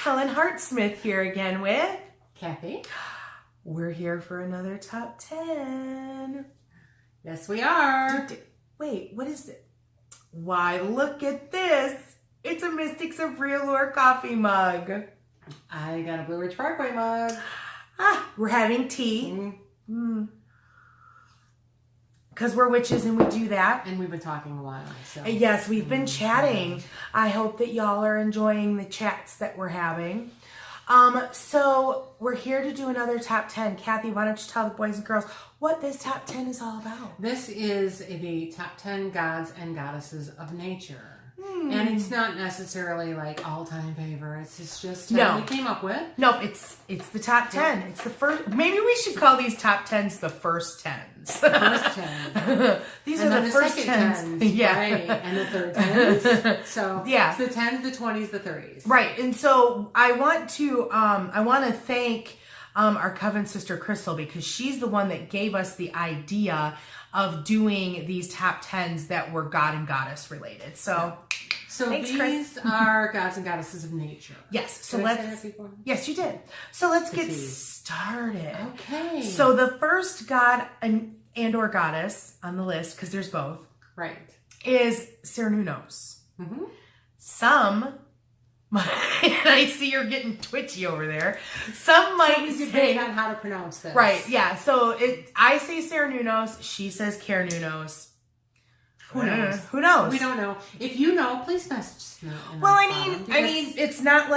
Helen Hartsmith here again with Kathy. We're here for another top 10. Yes, we are. Wait, what is it? Why, look at this. It's a Mystics of Real Lore coffee mug. I got a Blue Ridge Parkway mug. We're having tea. Because we're witches and we do that. And we've been talking a while. So. Yes, we've been chatting. I hope that y'all are enjoying the chats that we're having. So we're here to do another top 10. Kathy, why don't you tell the boys and girls what this top 10 is all about? This is the top 10 gods and goddesses of nature. And it's not necessarily like all-time favorites. It's just 10 we came up with. Nope, it's the top 10. It's the first. Maybe we should call these top 10s the first 10s. First 10. These are the first 10s. Yeah. Right. And the third 10s. So yeah. It's the 10s, the 20s, the 30s. Right. And so I want to thank our Coven sister Crystal, because she's the one that gave us the idea of doing these top 10s that were god and goddess related. So thanks, these Chris. are gods and goddesses of nature. Yes. So did I say that before? Yes, you did. So let's get started. Okay. So the first god and or goddess on the list, because there's both, right, is Cernunnos. Mm-hmm. Some, I see you're getting twitchy over there. Some might say on how to pronounce this. Right, yeah. So I say Cernunnos, she says Cernunnos. Who knows? Who knows? We don't know. If you know, please message us. Well, I mean, it's not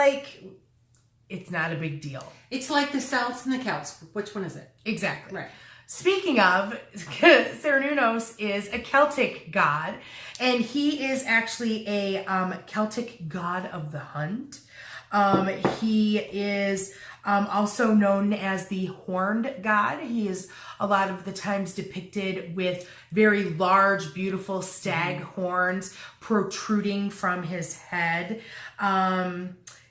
a big deal. It's like the Celts and the Celts. Which one is it? Exactly. Right. Speaking of, Cernunnos is a Celtic god, and he is actually a Celtic god of the hunt. He is also known as the horned god. He is a lot of the times depicted with very large, beautiful stag horns protruding from his head.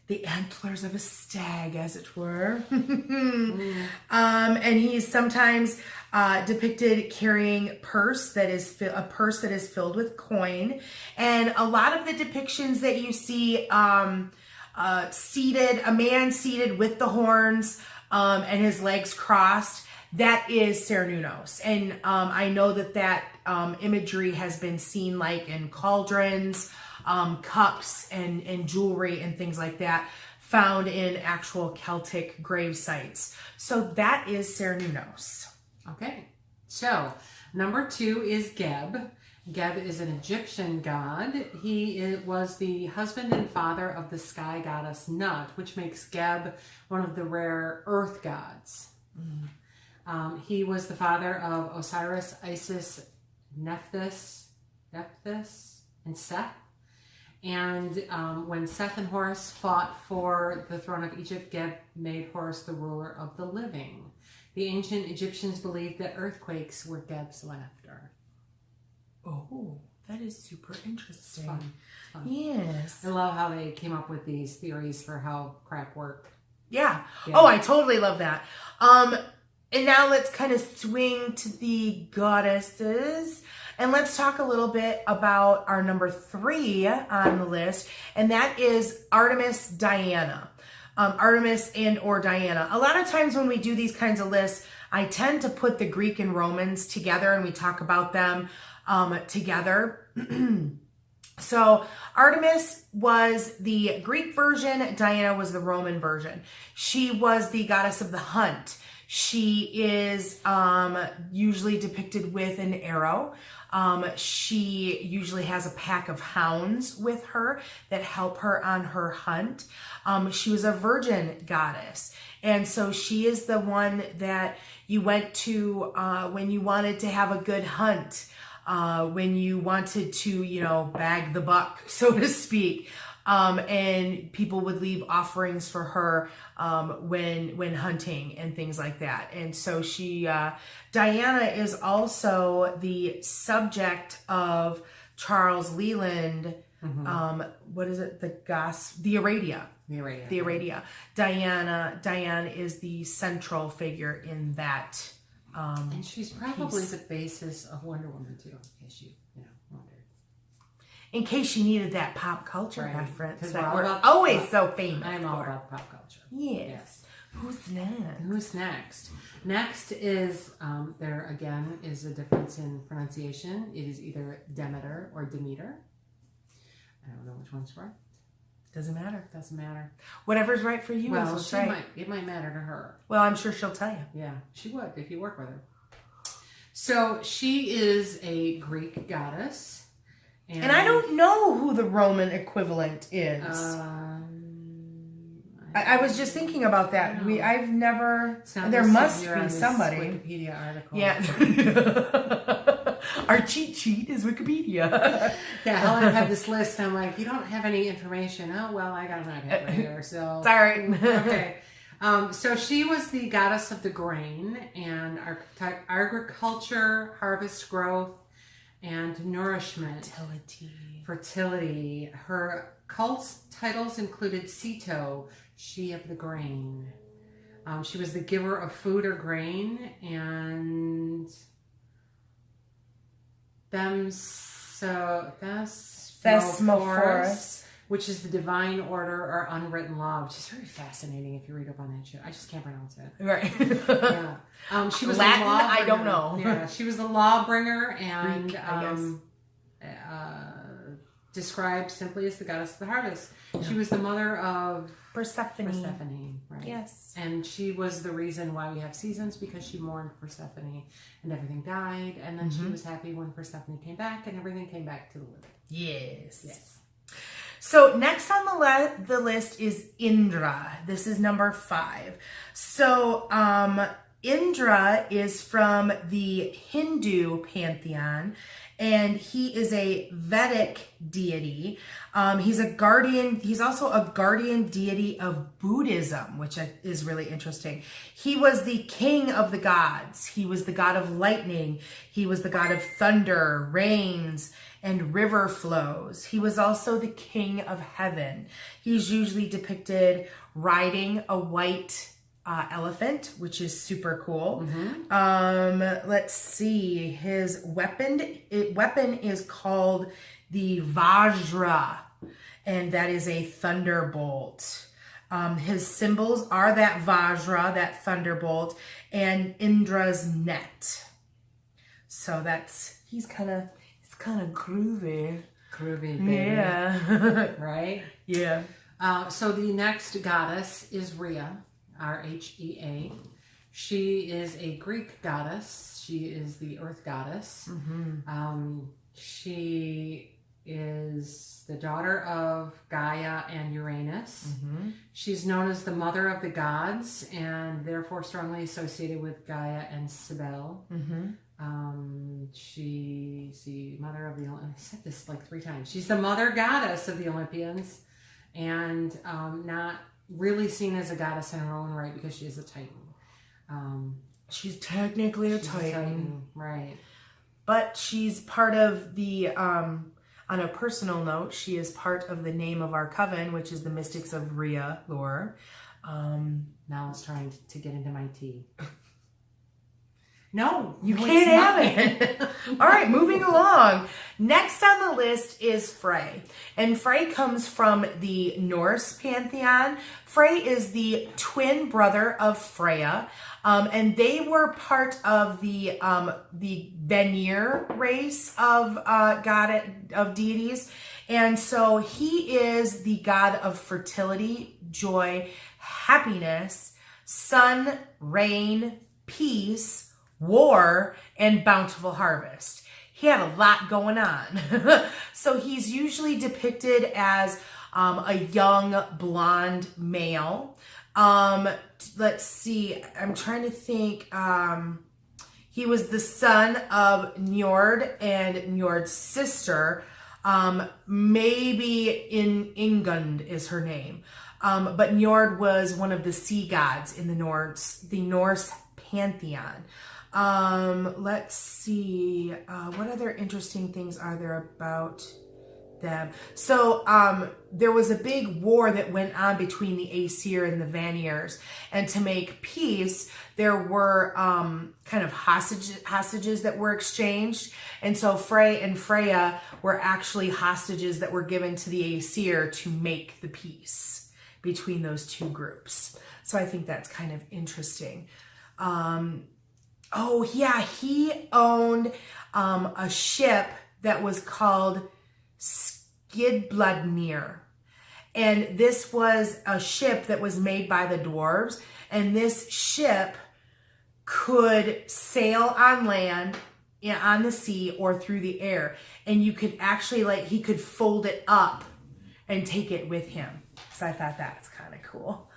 The antlers of a stag, as it were. And he's sometimes depicted carrying a purse that is filled with coin. And a lot of the depictions that you see a man seated with the horns and his legs crossed, that is Cernunnos. And I know that imagery has been seen like in cauldrons, cups and jewelry and things like that, found in actual Celtic grave sites. So that is Cernunnos. Okay. So number 2 is Geb. Geb is an Egyptian god. He was the husband and father of the sky goddess Nut, which makes Geb one of the rare earth gods. He was the father of Osiris, Isis, Nephthys, and Seth. And when Seth and Horus fought for the throne of Egypt, Geb made Horus the ruler of the living. The ancient Egyptians believed that earthquakes were Geb's laughter. Oh, that is super interesting. It's fun. Yes. I love how they came up with these theories for how crap worked. Yeah. Oh, I totally love that. And now let's kind of swing to the goddesses. And let's talk a little bit about our number 3 on the list. And that is Artemis Diana. Artemis and or Diana. A lot of times when we do these kinds of lists, I tend to put the Greek and Romans together and we talk about them together. So Artemis was the Greek version. Diana was the Roman version. She was the goddess of the hunt. She is usually depicted with an arrow. She usually has a pack of hounds with her that help her on her hunt. She was a virgin goddess. And so she is the one that you went to when you wanted to have a good hunt, when you wanted to, bag the buck, so to speak. And people would leave offerings for her when hunting and things like that. And so Diana is also the subject of Charles Leland. What is it? The Aradia. The Aradia. Diana is the central figure in that. And she's probably the basis of Wonder Woman too, in case you wondered. In case you needed that pop culture Right. reference 'Cause that we're we're all about always pop. so famous I'm all for. about pop culture. Yes. Who's next? Who's next? Next is, there again is a difference in pronunciation. It is either Demeter or Demeter. I don't know which one's right. Doesn't matter. Doesn't matter. Whatever's right for you is Well, what's right. it might matter to her. Well, I'm sure she'll tell you. Yeah, she would if you work with her. So she is a Greek goddess. And I don't know who the Roman equivalent is. I was just thinking about that. I've never. There must be somebody. Wikipedia article. Yeah. Our cheat sheet is Wikipedia. Yeah, Helen had this list. And I'm like, you don't have any information. Oh well, I got an iPad right here. So Sorry. Okay. So she was the goddess of the grain and agriculture, harvest growth, and nourishment. Fertility. Her cult titles included Ceto, she of the grain. She was the giver of food or grain, and Thesmophorus, which is the divine order or unwritten law, which is very fascinating if you read up on that shit. I just can't pronounce it. Right. Yeah. She was Latin, the law bringer. I don't know. Yeah, she was the law bringer and Greek, I guess. Described simply as the goddess of the harvest. Yeah. She was the mother of Persephone, right? Yes. And she was the reason why we have seasons, because she mourned Persephone and everything died, and then she was happy when Persephone came back and everything came back to the living. Yes. So next on the list is Indra. This is number 5. So Indra is from the Hindu pantheon, and he is a Vedic deity. He's also a guardian deity of Buddhism, which is really interesting. He was the king of the gods. He was the god of lightning. He was the god of thunder, rains, and river flows. He was also the king of heaven. He's usually depicted riding a white elephant, which is super cool. Let's see. His weapon is called the Vajra, and that is a thunderbolt. His symbols are that Vajra, that thunderbolt, and Indra's net. So he's kind of groovy. Groovy, baby. Yeah. Right? Yeah. So the next goddess is Rhea. Rhea. She is a Greek goddess. She is the earth goddess. She is the daughter of Gaia and Uranus. She's known as the mother of the gods and therefore strongly associated with Gaia and Belle. She's the mother of the Olympians. I said this like 3 times. She's the mother goddess of the Olympians, and not really seen as a goddess in her own right because she is a Titan. She's technically a Titan. Right? But she's part of the. On a personal note, she is part of the name of our coven, which is the Mystics of Rhea lore. Now it's trying to get into my tea. No, you can't have it. All right, moving along. Next on the list is Frey. And Frey comes from the Norse pantheon. Frey is the twin brother of Freya. And they were part of the Vanir race of deities. And so he is the god of fertility, joy, happiness, sun, rain, peace, war, and bountiful harvest. He had a lot going on. So he's usually depicted as a young blonde male. Let's see, I'm trying to think. He was the son of Njord and Njord's sister. Maybe Ingund is her name. But Njord was one of the sea gods in the Norse pantheon. Let's see. What other interesting things are there about them. So there was a big war that went on between the Aesir and the Vanir, and to make peace, there were kind of hostages that were exchanged, and so Frey and Freya were actually hostages that were given to the Aesir to make the peace between those two groups. So I think that's kind of interesting. Oh yeah, he owned a ship that was called Skidbladnir. And this was a ship that was made by the dwarves. And this ship could sail on land, on the sea, or through the air. And you could actually, he could fold it up and take it with him. So I thought that's kind of cool.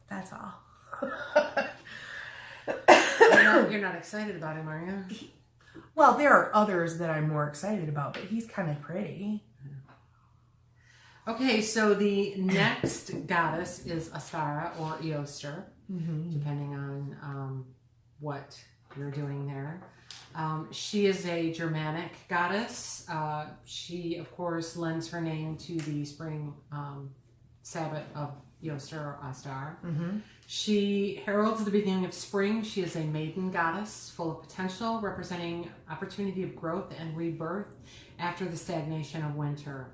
That's all. You're not excited about him, are you? Well, there are others that I'm more excited about, but he's kind of pretty. Okay, so the next goddess is Ostara or Eoster, depending on what you're doing there. She is a Germanic goddess. She, of course, lends her name to the spring Sabbath of Eoster or Ostar. She heralds the beginning of spring. She is a maiden goddess full of potential, representing opportunity of growth and rebirth after the stagnation of winter.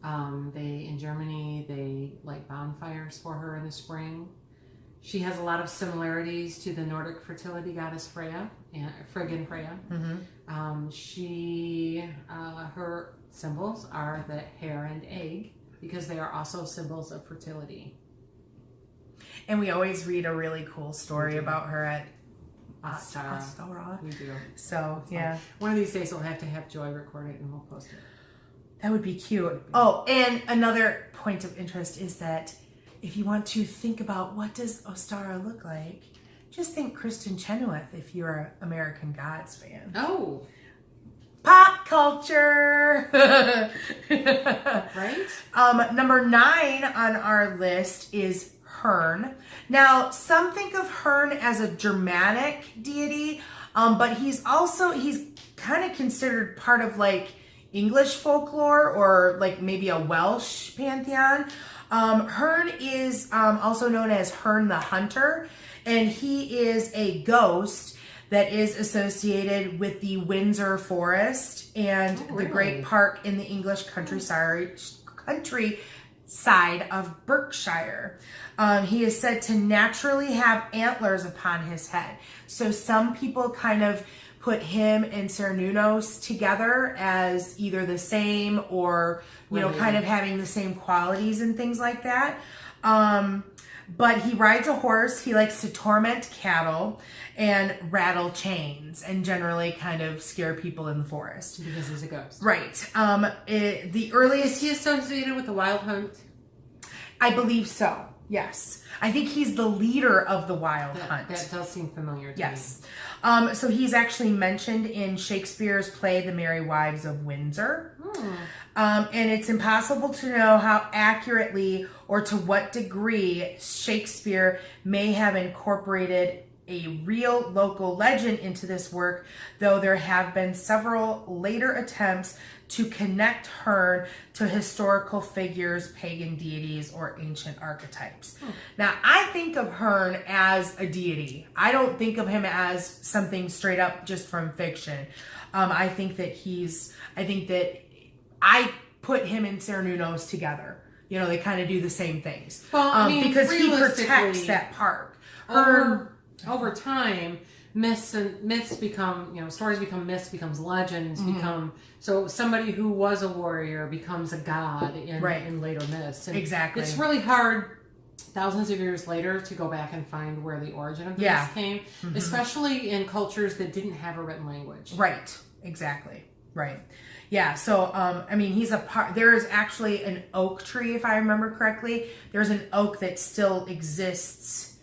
In Germany, they light bonfires for her in the spring. She has a lot of similarities to the Nordic fertility goddess Freya, Frigg and Freya. Her symbols are the hare and egg, because they are also symbols of fertility. And we always read a really cool story about her at Ostara. We do. So, yeah. One of these days we'll have to have Joy record it and we'll post it. That would be cute. Oh, and another point of interest is that if you want to think about what does Ostara look like, just think Kristen Chenoweth if you're an American Gods fan. Oh. Pop culture. Right? Number 9 on our list is Hearn. Now, some think of Hearn as a Germanic deity, but he's kind of considered part of English folklore or maybe a Welsh pantheon. Hearn is also known as Hearn the Hunter, and he is a ghost that is associated with the Windsor Forest and the Great Park in the English countryside of Berkshire. He is said to naturally have antlers upon his head. So some people kind of put him and Cernunnos together as either the same or, kind of having the same qualities and things like that. But he rides a horse. He likes to torment cattle and rattle chains and generally kind of scare people in the forest. Because he's a ghost. Right. The earliest... Is he associated with the Wild Hunt? I believe so. Yes. I think he's the leader of the Wild Hunt. That does seem familiar to me. So he's actually mentioned in Shakespeare's play, The Merry Wives of Windsor. And it's impossible to know how accurately or to what degree Shakespeare may have incorporated a real local legend into this work, though there have been several later attempts to connect Hearn to historical figures, pagan deities, or ancient archetypes. Now, I think of Hearn as a deity. I don't think of him as something straight up just from fiction. I think that I put him and Cernunnos together. They kind of do the same things. Well, because he protects that park. Over time, myths become, stories become myths, becomes legends, so somebody who was a warrior becomes a god in later myths. And exactly. It's really hard thousands of years later to go back and find where the origin of this came, especially in cultures that didn't have a written language. Right. Exactly. Right. Yeah. So, he's there is actually an oak tree, if I remember correctly. There's an oak that still exists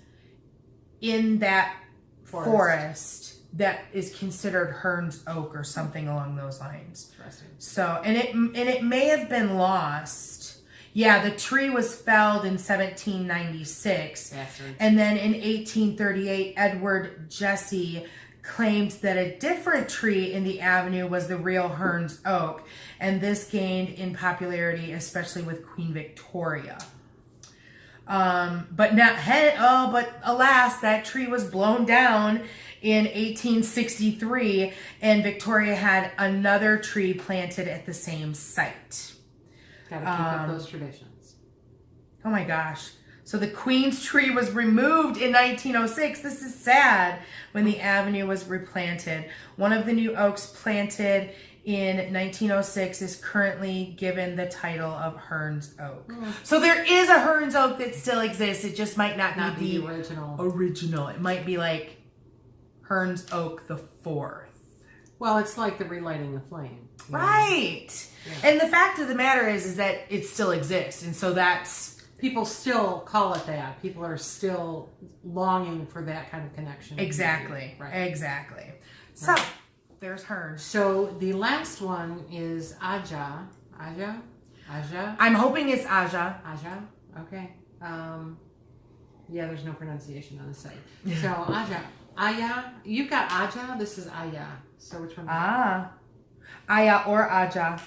in that forest that is considered Hearn's oak or something along those lines. Interesting. So, and it may have been lost. Yeah, the tree was felled in 1796. Bastards. And then in 1838, Edward Jesse claimed that a different tree in the avenue was the real Hearns oak, and this gained in popularity, especially with Queen Victoria. But alas, that tree was blown down in 1863, and Victoria had another tree planted at the same site. Gotta keep up those traditions. Oh my gosh. So the Queen's tree was removed in 1906. This is sad. When the avenue was replanted. One of the new oaks planted in 1906 is currently given the title of Hearns oak. So there is a Hearns oak that still exists. It just might not be the original. It might be like Hearns oak the 4th. Well, it's like the relighting the flame. Right. Yeah. And the fact of the matter is that it still exists. And so that's... People still call it that. People are still longing for that kind of connection. Exactly. Right. Exactly. So, there's Hearn. So, the last one is Ayah. Ayah? I'm hoping it's Ayah. Ayah? Okay. Yeah, there's no pronunciation on the site. So, Ayah. You've got Ayah. This is Ayah. So, which one? Ayah or Ayah.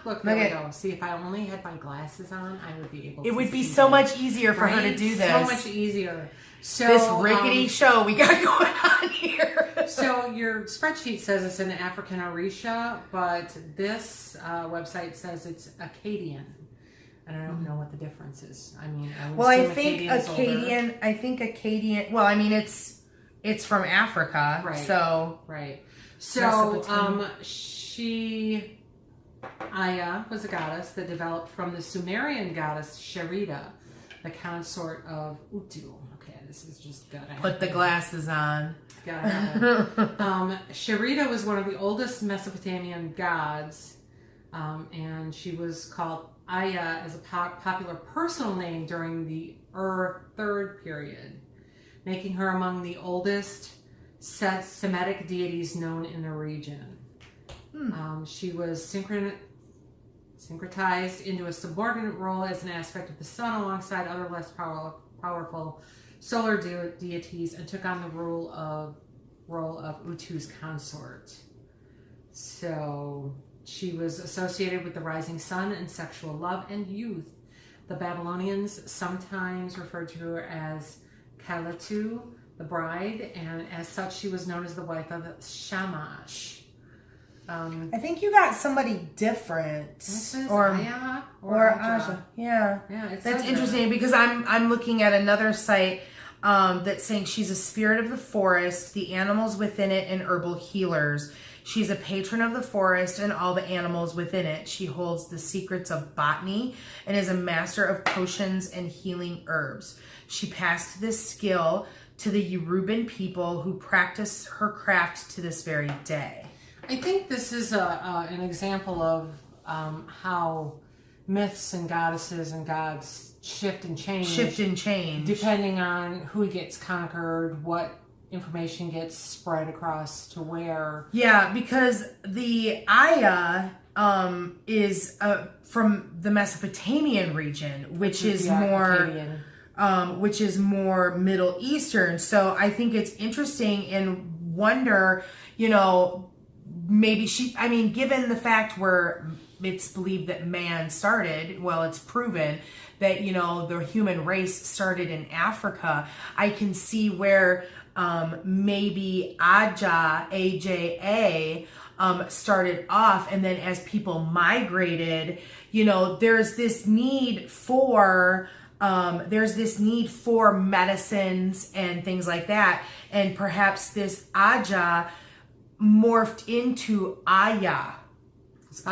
Look, there we go. See, if I only had my glasses on, I would be able to. It would be so much easier for her to do this. So much easier. So, this rickety show we got going on here. So your spreadsheet says it's an African Orisha, but this website says it's Akkadian. And I don't know what the difference is. I mean, I think Akkadian. Well, I mean, it's from Africa, right? So right. So Ayah was a goddess that developed from the Sumerian goddess Charita, the consort of Utu. Okay, this is just good. Put the glasses on. Got it. Charita was one of the oldest Mesopotamian gods, and she was called Ayah as a popular personal name during the Third period, making her among the oldest Semitic deities known in the region. She was syncretized into a subordinate role as an aspect of the sun alongside other less powerful solar deities, and took on the role of Utu's consort. So she was associated with the rising sun and sexual love and youth. The Babylonians sometimes referred to her as Kaletu, the bride, and as such she was known as the wife of Shamash. I think you got somebody different, or Ayah or Ayah. Yeah, that's interesting that. Because I'm looking at another site that's saying she's a spirit of the forest, the animals within it, and herbal healers. She's a patron of the forest and all the animals within it. She holds the secrets of botany and is a master of potions and healing herbs. She passed this skill to the Yoruban people who practice her craft to this very day. I think this is an example of how myths and goddesses and gods shift and change. Depending on who gets conquered, what information gets spread across to where. Yeah, because the Ayah is from the Mesopotamian region, which is more Middle Eastern. So I think it's interesting and wonder, maybe given the fact where it's believed that man started, well, it's proven that, the human race started in Africa. I can see where maybe Ayah, AJA, started off, and then as people migrated, there's this need for medicines and things like that, and perhaps this Ayah morphed into Ayah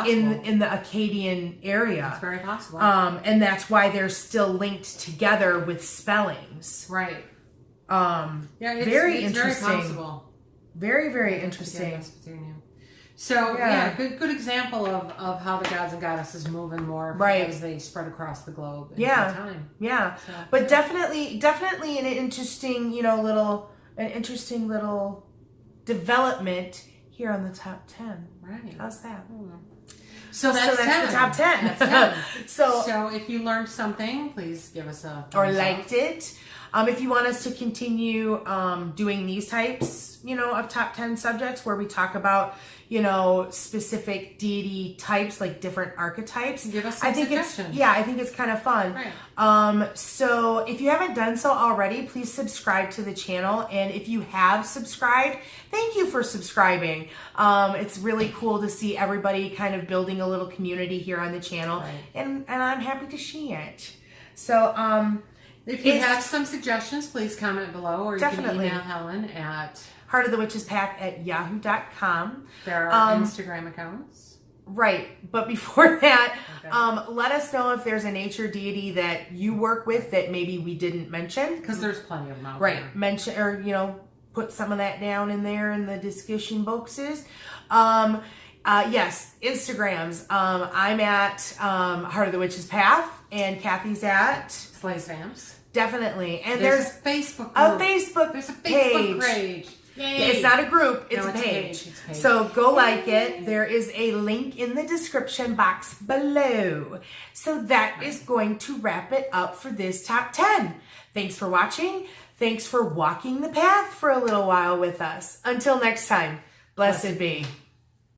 in the Akkadian area. It's very possible. And that's why they're still linked together with spellings. Right. It's very interesting. Very possible. Very, very interesting. So good example of how the gods and goddesses move and morph as they spread across the globe in time. Yeah. So, but definitely an interesting, interesting little development here on the top 10. Right. How's that? So that's the top 10. That's 10. So if you learned something, please give us a thumbs liked up. it. If you want us to continue doing these types, of top 10 subjects where we talk about, specific deity types, like different archetypes. Give us some suggestions. I think it's kind of fun. Right. So if you haven't done so already, please subscribe to the channel. And if you have subscribed, thank you for subscribing. It's really cool to see everybody kind of building a little community here on the channel. Right. And I'm happy to see it. So, if you have some suggestions, please comment below, or you Definitely. can email Helen at heartofthewitchespath@yahoo.com. their Instagram accounts. Right. But before that, Okay. let us know if there's a nature deity that you work with that maybe we didn't mention. Because there's plenty of them out Right. there. Mention, or, put some of that down in there in the discussion boxes. Yes, Instagrams. I'm at Heart of the Witch's Path, and Kathy's at Slays Vamps. Definitely. And There's a Facebook a group. Facebook There's a Facebook page. page. It's not a group, it's No, a page. It's a page. So go like it. There is a link in the description box below. So that is going to wrap it up for this top 10. Thanks for watching. Thanks for walking the path for a little while with us. Until next time, blessed be.